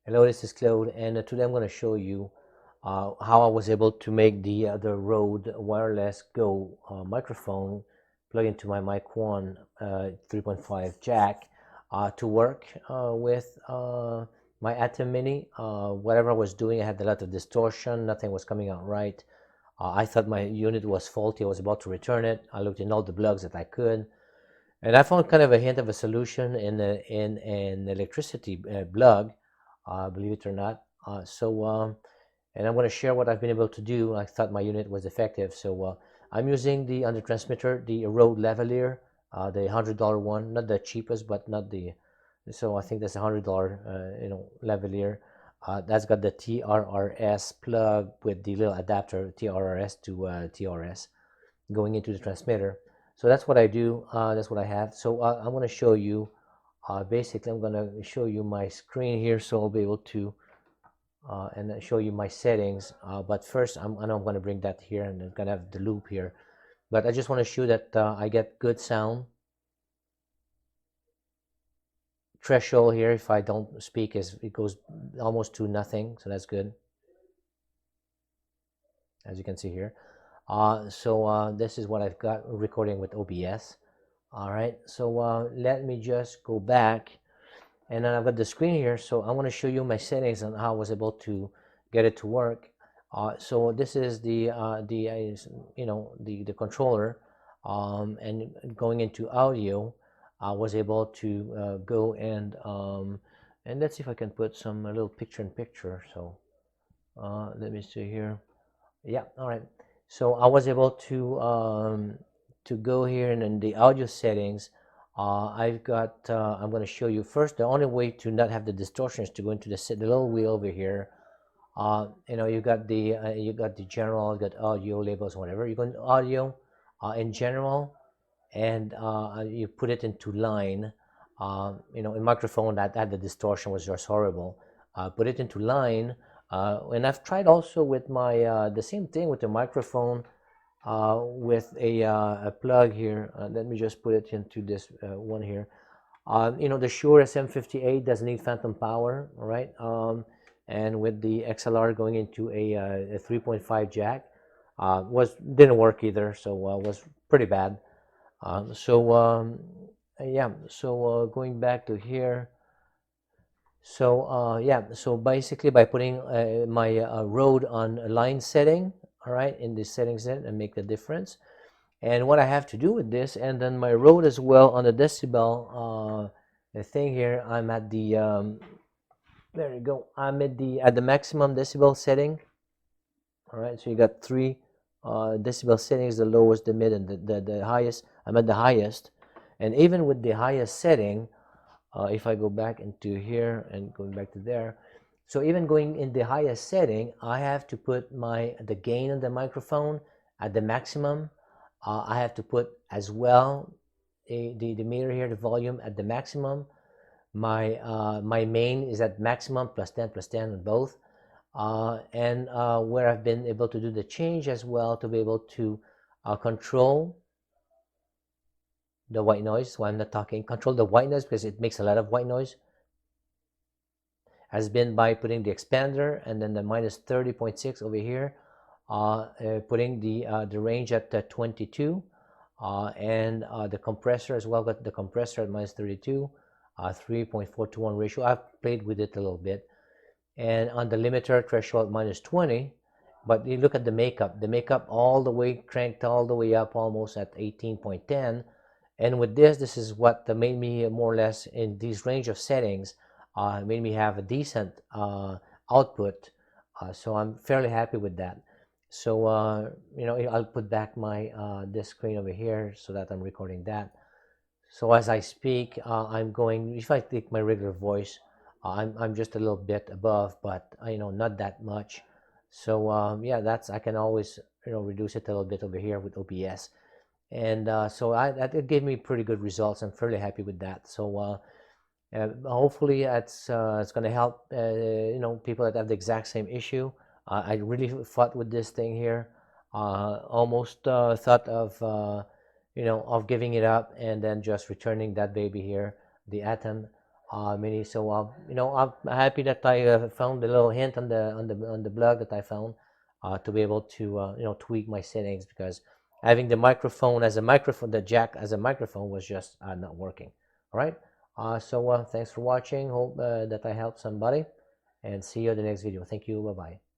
Hello, this is Claude, and today I'm going to show you how I was able to make the Rode Wireless Go microphone plug into my Mic 1 3.5 jack to work with my Atem Mini. Whatever I was doing, I had a lot of distortion, nothing was coming out right. I thought my unit was faulty. I was about to return it. I looked in all the plugs that I could, and I found kind of a hint of a solution in an electricity plug, believe it or not. And I'm going to share what I've been able to do. I thought my unit was effective, so I'm using the on the transmitter the Rode lavalier, the $100 one, not the cheapest, but not the. So I think that's $100, lavalier. That's got the TRRS plug with the little adapter TRRS to TRS going into the transmitter. So that's what I do. That's what I have. So I'm going to show you. Basically, I'm going to show you my screen here, so I'll be able to and show you my settings. But first, I know I'm going to bring that here, and I'm going to have the loop here. But I just want to show that I get good sound. Threshold here, if I don't speak, it goes almost to nothing, so that's good, as you can see here. This is what I've got recording with OBS. All right, so let me just go back, and then I've got the screen here, so I want to show you my settings and how I was able to get it to work. So this is the controller, and going into audio, I was able to go and let's see if I can put some a little picture-in-picture. So let me see here. Yeah, all right. So I was able to go here, and in the audio settings, I've got. I'm going to show you first. The only way to not have the distortion is to go into the little wheel over here. You got the general, you got audio labels, whatever. You go into audio, in general, and you put it into line. In microphone that the distortion was just horrible. Put it into line. And I've tried also with my the same thing with the microphone with a plug here. Let me just put it into this one here. The Shure SM58 doesn't need phantom power, all right? And with the XLR going into a 3.5 jack, didn't work either, so was pretty bad. Yeah, so going back to here. So yeah, so basically by putting my Rode on a line setting, all right, in the settings then, and make the difference. And what I have to do with this, and then my Rode as well on the decibel thing here, I'm at the there you go. I'm at the maximum decibel setting. All right, so you got three decibel settings: the lowest, the mid, and the highest. I'm at the highest, and even with the highest setting, if I go back into here and going back to there, so even going in the highest setting, I have to put the gain of the microphone at the maximum. I have to put as well the meter here, the volume at the maximum. My main is at maximum plus 10 on both. And where I've been able to do the change as well to be able to control the white noise. While I'm not talking, control the white noise because it makes a lot of white noise, has been by putting the expander and then the minus 30.6 over here, putting the range at 22, and the compressor as well. Got the compressor at minus 32, 3.4 to 1 ratio. I've played with it a little bit, and on the limiter threshold minus 20. But you look at the makeup all the way cranked all the way up almost at 18.10. And with this is what made me more or less in these range of settings, made me have a decent output. So I'm fairly happy with that. So I'll put back my this screen over here so that I'm recording that. So as I speak, I'm going. If I take my regular voice, I'm just a little bit above, but not that much. So yeah, I can always reduce it a little bit over here with OBS. And so that gave me pretty good results. I'm fairly happy with that. So hopefully it's going to help people that have the exact same issue. I really fought with this thing here. Almost thought of giving it up and then just returning that baby here, the Atem. Mini. So you know, I'm happy that I found a little hint on the blog that I found to be able to you know, tweak my settings, because having the microphone as a microphone, the jack as a microphone, was just not working. All right. So thanks for watching. Hope that I helped somebody, and see you in the next video. Thank you. Bye bye.